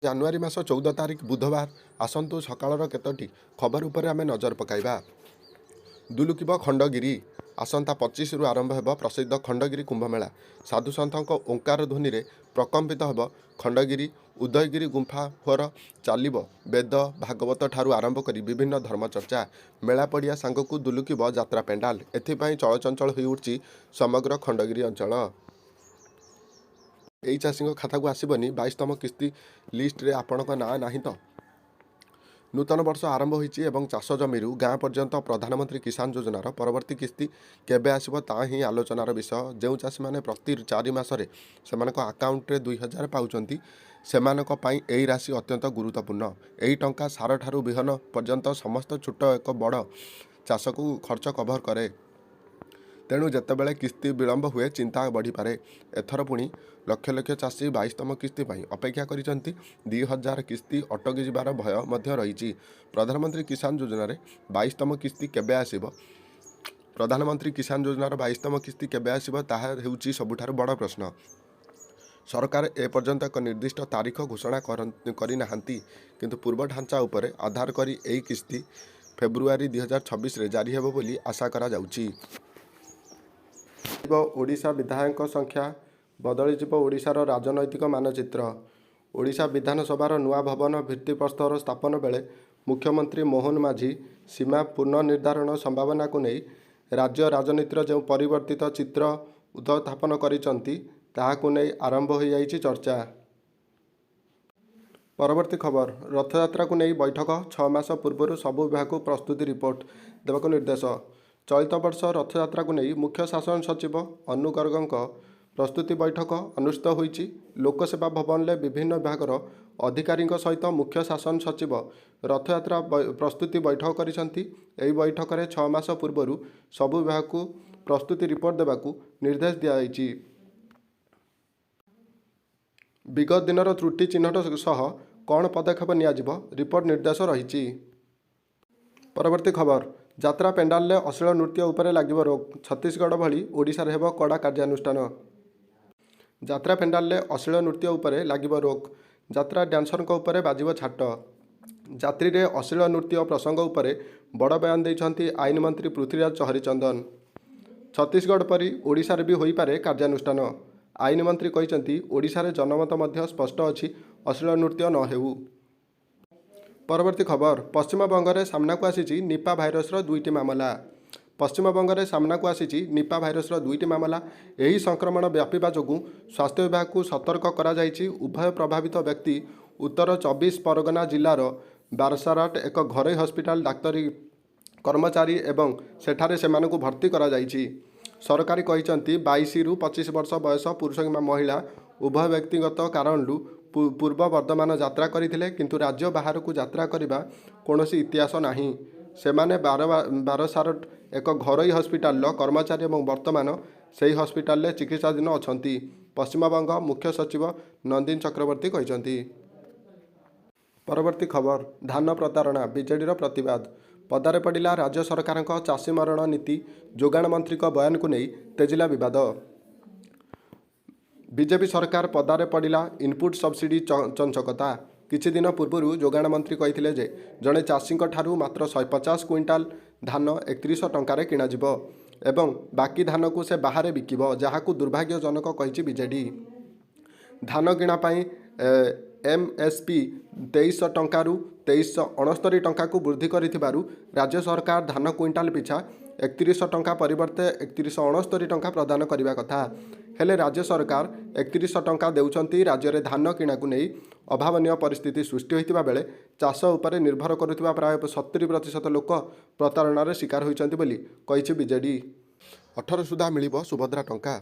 ଜାନୁଆରୀ ମାସ 14 ତାରିଖ ବୁଧବାର ଆସନ୍ତୁ ସକାଳର କେତୋଟି ଖବର ଉପରେ ଆମେ ନଜର ପକାଇବା। ଦୁଲୁକିବ ଖଣ୍ଡଗିରି। ଆସନ୍ତା 25ରୁ ଆରମ୍ଭ ହେବ ପ୍ରସିଦ୍ଧ ଖଣ୍ଡଗିରି କୁମ୍ଭମେଳା। ସାଧୁସନ୍ଥଙ୍କ ଓଙ୍କାର ଧ୍ୱନିରେ ପ୍ରକମ୍ପିତ ହେବ ଖଣ୍ଡଗିରି। ଉଦୟଗିରି ଗୁମ୍ଫା ହୋର ଚାଲିବ ବେଦ ଭାଗବତ ଠାରୁ ଆରମ୍ଭ କରି ବିଭିନ୍ନ ଧର୍ମଚର୍ଚ୍ଚା। ମେଳା ପଡ଼ିଆ ସାଙ୍ଗକୁ ଦୁଲୁକିବ ଯାତ୍ରା ପେଣ୍ଡାଲ। ଏଥିପାଇଁ ଚଳଚଞ୍ଚଳ ହୋଇଉଠିଛି ସମଗ୍ର ଖଣ୍ଡଗିରି ଅଞ୍ଚଳ। ଏଇ ଚାଷୀଙ୍କ ଖାତାକୁ ଆସିବନି 22ତମ କିସ୍ତି ଲିଷ୍ଟରେ ଆପଣଙ୍କ ନାଁ ନାହିଁ ତ? ନୂତନ ବର୍ଷ ଆରମ୍ଭ ହୋଇଛି ଏବଂ ଚାଷ ଜମିରୁ ଗାଁ ପର୍ଯ୍ୟନ୍ତ ପ୍ରଧାନମନ୍ତ୍ରୀ କିଷାନ ଯୋଜନାର ପରବର୍ତ୍ତୀ କିସ୍ତି କେବେ ଆସିବ ତାହା ହିଁ ଆଲୋଚନାର ବିଷୟ। ଯେଉଁ ଚାଷୀମାନେ ପ୍ରତି 4 ମାସରେ ସେମାନଙ୍କ ଆକାଉଣ୍ଟରେ 2000 ପାଉଛନ୍ତି ସେମାନଙ୍କ ପାଇଁ ଏହି ରାଶି ଅତ୍ୟନ୍ତ ଗୁରୁତ୍ୱପୂର୍ଣ୍ଣ। ଏହି ଟଙ୍କା ସାର ଠାରୁ ବିହନ ପର୍ଯ୍ୟନ୍ତ ସମସ୍ତ ଛୋଟ ଏକ ବଡ଼ ଚାଷକୁ ଖର୍ଚ୍ଚ କଭର କରେ। ତେଣୁ ଯେତେବେଳେ କିସ୍ତି ବିଳମ୍ବ ହୁଏ ଚିନ୍ତା ବଢ଼ିପାରେ। ଏଥର ପୁଣି ଲକ୍ଷ ଲକ୍ଷ ଚାଷୀ 22ତମ କିସ୍ତି ପାଇଁ ଅପେକ୍ଷା କରିଛନ୍ତି। 2000 କିସ୍ତି ଅଟକି ଯିବାର ଭୟ ମଧ୍ୟ ରହିଛି। ପ୍ରଧାନମନ୍ତ୍ରୀ କିଷାନ ଯୋଜନାରେ 22ତମ କିସ୍ତି କେବେ ଆସିବ? ପ୍ରଧାନମନ୍ତ୍ରୀ କିଷାନ ଯୋଜନାର 22ତମ କିସ୍ତି କେବେ ଆସିବ ତାହା ହେଉଛି ସବୁଠାରୁ ବଡ଼ ପ୍ରଶ୍ନ। ସରକାର ଏପର୍ଯ୍ୟନ୍ତ ଏକ ନିର୍ଦ୍ଦିଷ୍ଟ ତାରିଖ ଘୋଷଣା କରିନାହାନ୍ତି, କିନ୍ତୁ ପୂର୍ବ ଢାଞ୍ଚା ଉପରେ ଆଧାର କରି ଏହି କିସ୍ତି ଫେବୃଆରୀ 2026ରେ ଜାରି ହେବ ବୋଲି ଆଶା କରାଯାଉଛି। ଓଡ଼ିଶା ବିଧାୟକଙ୍କ ସଂଖ୍ୟା, ବଦଳିଯିବ ଓଡ଼ିଶାର ରାଜନୈତିକ ମାନଚିତ୍ର। ଓଡ଼ିଶା ବିଧାନସଭାର ନୂଆ ଭବନ ଭିତ୍ତିପ୍ରସ୍ତର ସ୍ଥାପନ ବେଳେ ମୁଖ୍ୟମନ୍ତ୍ରୀ ମୋହନ ମାଝୀ ସୀମା ପୁନର୍ନିର୍ଦ୍ଧାରଣ ସମ୍ଭାବନାକୁ ନେଇ ରାଜ୍ୟ ରାଜନୀତିର ଯେଉଁ ପରିବର୍ତ୍ତିତ ଚିତ୍ର ଉତ୍ଥାପନ କରିଛନ୍ତି ତାହାକୁ ନେଇ ଆରମ୍ଭ ହୋଇଯାଇଛି ଚର୍ଚ୍ଚା। ପରବର୍ତ୍ତୀ ଖବର, ରଥଯାତ୍ରାକୁ ନେଇ ବୈଠକ। 6 ମାସ ପୂର୍ବରୁ ସବୁ ବିଭାଗକୁ ପ୍ରସ୍ତୁତି ରିପୋର୍ଟ ଦେବାକୁ ନିର୍ଦ୍ଦେଶ। ଚଳିତ ବର୍ଷ ରଥଯାତ୍ରାକୁ ନେଇ ମୁଖ୍ୟ ଶାସନ ସଚିବ ଅନୁ ଗର୍ଗଙ୍କ ପ୍ରସ୍ତୁତି ବୈଠକ ଅନୁଷ୍ଠିତ ହୋଇଛି। ଲୋକସେବା ଭବନରେ ବିଭିନ୍ନ ବିଭାଗର ଅଧିକାରୀଙ୍କ ସହିତ ମୁଖ୍ୟ ଶାସନ ସଚିବ ରଥଯାତ୍ରା ପ୍ରସ୍ତୁତି ବୈଠକ କରିଛନ୍ତି। ଏହି ବୈଠକରେ 6 ମାସ ପୂର୍ବରୁ ସବୁ ବିଭାଗକୁ ପ୍ରସ୍ତୁତି ରିପୋର୍ଟ ଦେବାକୁ ନିର୍ଦ୍ଦେଶ ଦିଆଯାଇଛି। ବିଗତ ଦିନର ତ୍ରୁଟି ଚିହ୍ନଟ ସହ କ'ଣ ପଦକ୍ଷେପ ନିଆଯିବ ରିପୋର୍ଟ ନିର୍ଦ୍ଦେଶ ରହିଛି। ପରବର୍ତ୍ତୀ ଖବର, ଯାତ୍ରା ପେଣ୍ଡାଲରେ ଅଶ୍ଳୀଳ ନୃତ୍ୟ ଉପରେ ଲାଗିବ ରୋକ। ଛତିଶଗଡ଼ ଭଳି ଓଡ଼ିଶାରେ ହେବ କଡ଼ା କାର୍ଯ୍ୟାନୁଷ୍ଠାନ। ଯାତ୍ରା ପେଣ୍ଡାଲରେ ଅଶ୍ଳୀଳ ନୃତ୍ୟ ଉପରେ ଲାଗିବ ରୋକ। ଯାତ୍ରା ଡ୍ୟାନ୍ସରଙ୍କ ଉପରେ ବାଜିବ ଛାଟ। ଯାତ୍ରୀରେ ଅଶ୍ଳୀଳ ନୃତ୍ୟ ପ୍ରସଙ୍ଗ ଉପରେ ବଡ଼ ବୟାନ ଦେଇଛନ୍ତି ଆଇନ ମନ୍ତ୍ରୀ ପୃଥ୍ୱୀରାଜ ହରିଚନ୍ଦନ। ଛତିଶଗଡ଼ ପରି ଓଡ଼ିଶାରେ ବି ହୋଇପାରେ କାର୍ଯ୍ୟାନୁଷ୍ଠାନ। ଆଇନ ମନ୍ତ୍ରୀ କହିଛନ୍ତି ଓଡ଼ିଶାରେ ଜନମତ ମଧ୍ୟ ସ୍ପଷ୍ଟ ଅଛି, ଅଶ୍ଳୀଳ ନୃତ୍ୟ ନ ହେଉ। ପରବର୍ତ୍ତୀ ଖବର, ପଶ୍ଚିମବଙ୍ଗରେ ସାମ୍ନାକୁ ଆସିଛି ନିପା ଭାଇରସର 2ଟି ମାମଲା। ପଶ୍ଚିମବଙ୍ଗରେ ସାମ୍ନାକୁ ଆସିଛି ନିପା ଭାଇରସର 2ଟି ମାମଲା। ଏହି ସଂକ୍ରମଣ ବ୍ୟାପିବା ଯୋଗୁଁ ସ୍ୱାସ୍ଥ୍ୟ ବିଭାଗକୁ ସତର୍କ କରାଯାଇଛି। ଉଭୟ ପ୍ରଭାବିତ ବ୍ୟକ୍ତି ଉତ୍ତର 24 ପରଗନା ଜିଲ୍ଲାର ବାରସାରାଟ ଏକ ଘରୋଇ ହସ୍ପିଟାଲ ଡାକ୍ତରୀ କର୍ମଚାରୀ ଏବଂ ସେଠାରେ ସେମାନଙ୍କୁ ଭର୍ତ୍ତି କରାଯାଇଛି। ସରକାରୀ କହିଛନ୍ତି 22ରୁ 25 ବର୍ଷ ବୟସ ପୁରୁଷ କିମ୍ବା ମହିଳା ଉଭୟ ବ୍ୟକ୍ତିଗତ କାରଣରୁ ପୂର୍ବ ବର୍ଦ୍ଧମାନ ଯାତ୍ରା କରିଥିଲେ, କିନ୍ତୁ ରାଜ୍ୟ ବାହାରକୁ ଯାତ୍ରା କରିବା କୌଣସି ଇତିହାସ ନାହିଁ। ସେମାନେ ବାରସାରଟ ଏକ ଘରୋଇ ହସ୍ପିଟାଲର କର୍ମଚାରୀ ଏବଂ ବର୍ତ୍ତମାନ ସେହି ହସ୍ପିଟାଲରେ ଚିକିତ୍ସାଧୀନ ଅଛନ୍ତି, ପଶ୍ଚିମବଙ୍ଗ ମୁଖ୍ୟ ସଚିବ ନନ୍ଦିନ ଚକ୍ରବର୍ତ୍ତୀ କହିଛନ୍ତି। ପରବର୍ତ୍ତୀ ଖବର, ଧାନ ପ୍ରତାରଣା, ବିଜେଡିର ପ୍ରତିବାଦ। ପଦାରେ ପଡ଼ିଲା ରାଜ୍ୟ ସରକାରଙ୍କ ଚାଷୀ ମରଣ ନୀତି। ଯୋଗାଣ ମନ୍ତ୍ରୀଙ୍କ ବୟାନକୁ ନେଇ ତେଜିଲା ବିବାଦ। ବିଜେପି ସରକାର ପଦାରେ ପଡ଼ିଲା ଇନପୁଟ ସବସିଡି ଚଞ୍ଚକତା। କିଛି ଦିନ ପୂର୍ବରୁ ଯୋଗାଣ ମନ୍ତ୍ରୀ କହିଥିଲେ ଯେ ଜଣେ ଚାଷୀଙ୍କ ଠାରୁ ମାତ୍ର 150 କୁଇଣ୍ଟାଲ ଧାନ 3100 ଟଙ୍କାରେ କିଣାଯିବ ଏବଂ ବାକି ଧାନକୁ ସେ ବାହାରେ ବିକିବ, ଯାହାକୁ ଦୁର୍ଭାଗ୍ୟଜନକ କହିଛି ବିଜେଡି। ଧାନ କିଣା ପାଇଁ MSP 2300 ଟଙ୍କାରୁ 2369 ଟଙ୍କାକୁ ବୃଦ୍ଧି କରିଥିବାରୁ ରାଜ୍ୟ ସରକାର ଧାନ କୁଇଣ୍ଟାଲ ପିଛା 3100 ଟଙ୍କା ପରିବର୍ତ୍ତେ 3169 ଟଙ୍କା ପ୍ରଦାନ କରିବା କଥା। ହେଲେ ରାଜ୍ୟ ସରକାର 3100 ଟଙ୍କା ଦେଉଛନ୍ତି। ରାଜ୍ୟରେ ଧାନ କିଣାକୁ ନେଇ ଅଭାବନୀୟ ପରିସ୍ଥିତି ସୃଷ୍ଟି ହୋଇଥିବା ବେଳେ ଚାଷ ଉପରେ ନିର୍ଭର କରୁଥିବା ପ୍ରାୟ 70% ଲୋକ ପ୍ରତାରଣାର ଶିକାର ହୋଇଛନ୍ତି ବୋଲି କହିଛି ବିଜେଡି। 18 ସୁଦ୍ଧା ମିଳିବ ସୁଭଦ୍ରା ଟଙ୍କା।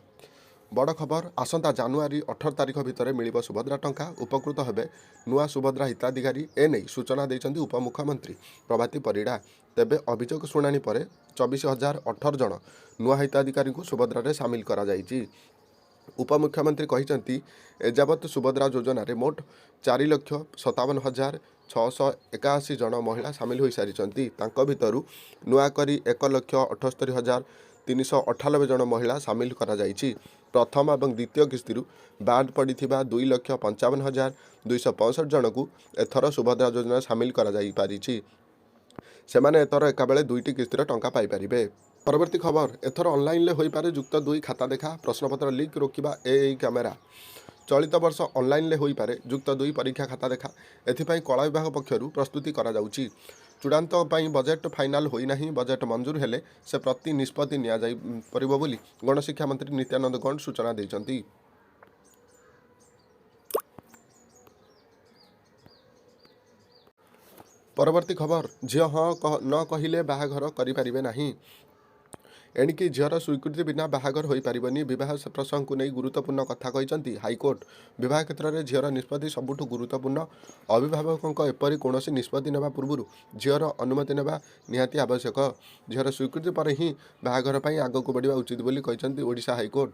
ବଡ଼ ଖବର, ଆସନ୍ତା ଜାନୁଆରୀ 18 ତାରିଖ ଭିତରେ ମିଳିବ ସୁଭଦ୍ରା ଟଙ୍କା। ଉପକୃତ ହେବେ ନୂଆ ସୁଭଦ୍ରା ହିତାଧିକାରୀ। ଏନେଇ ସୂଚନା ଦେଇଛନ୍ତି ଉପମୁଖ୍ୟମନ୍ତ୍ରୀ ପ୍ରଭାତୀ ପରିଡ଼ା। ତେବେ ଅଭିଯୋଗ ଶୁଣାଣି ପରେ 24,018 ଜଣ ନୂଆ ହିତାଧିକାରୀଙ୍କୁ ସୁଭଦ୍ରାରେ ସାମିଲ କରାଯାଇଛି। ଉପମୁଖ୍ୟମନ୍ତ୍ରୀ କହିଛନ୍ତି ଏଯାବତ୍ ସୁଭଦ୍ରା ଯୋଜନାରେ ମୋଟ 4,57,681 ଜଣ ମହିଳା ସାମିଲ ହୋଇସାରିଛନ୍ତି। ତାଙ୍କ ଭିତରୁ ନୂଆ କରି 1,78,398 ଜଣ ମହିଳା ସାମିଲ କରାଯାଇଛି। प्रथम और द्वितीय किस्ती बाद पड़ी 2,55,265 जन को एथर सुभद्रा योजना सामिल कर सेमाने एथर एका बेले 2टी किस्तिर टंका पाइपारे। परवर्ती खबर एथर ऑनलाइन हो पारे युक्त 2 खाता देखा प्रश्नपत्र लीक रोकवा एआई कैमेरा। चलित वर्ष ऑनलाइन हो पारे युक्त 2 परीक्षा खाता देखा एथिपाई कला विभाग पक्षरु प्रस्तुति करा जाउची। चूड़ांत बजेट फाइनाल होना बजेट मंजूर हेले से प्रति निष्पत्ति निया जाई परिबो बोली गणशिक्षा मंत्री नित्यानंद गौड़ सूचना देइचंती। परवर्ती खबर झील हाँ न कहिले बाहाघर करें ना एणिकी झीर स्वीकृति बिना बाहाघर हो पारनि बह प्रसंग को नहीं गुरुत्वपूर्ण कथा कहते हाइकोर्ट। बह क्षेत्र में झीर निष्पत्ति सबुठ गुरुत्वपूर्ण। अभिभावकों एपरी कौन निष्पत्ति नेबा पूर्व झीर अनुमति नेबा निहाती आवश्यक। झीर स्वीकृति पर ही बाहाघर पर आग को बढ़ा उचित बोली कहते ओडिशा हाइकोर्ट।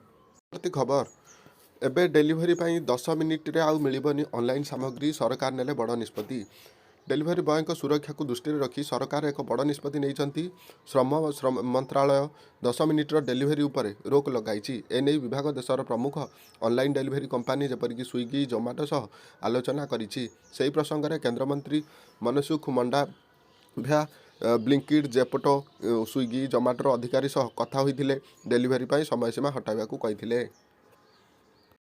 प्रति खबर एबे डेलीवरी 10 मिनिट आउ मिलबनी ऑनलाइन सामग्री सरकार नेले बड़ निष्पत्ति। डेलीवरी बॉय सुरक्षा को दृष्टि रखी सरकार एक बड़ निष्पत्ति नहीं। श्रम मंत्रालय 10 मिनिटर डेलीवरी उपर रोक लगाई। एने विभाग देशर प्रमुख ऑनलाइन डेलीवरी कंपनी जेपरिक स्विगी जोमाटो सह आलोचना करिछि। सेही प्रसंग में केन्द्रमंत्री मनसुख मंडाभिया ब्लिंकिट जेपटो स्विगी जोमाटोर अधिकारी सह कथा होइथिले डेलीवरी समय सीमा हटाइबाकू कहिथिले।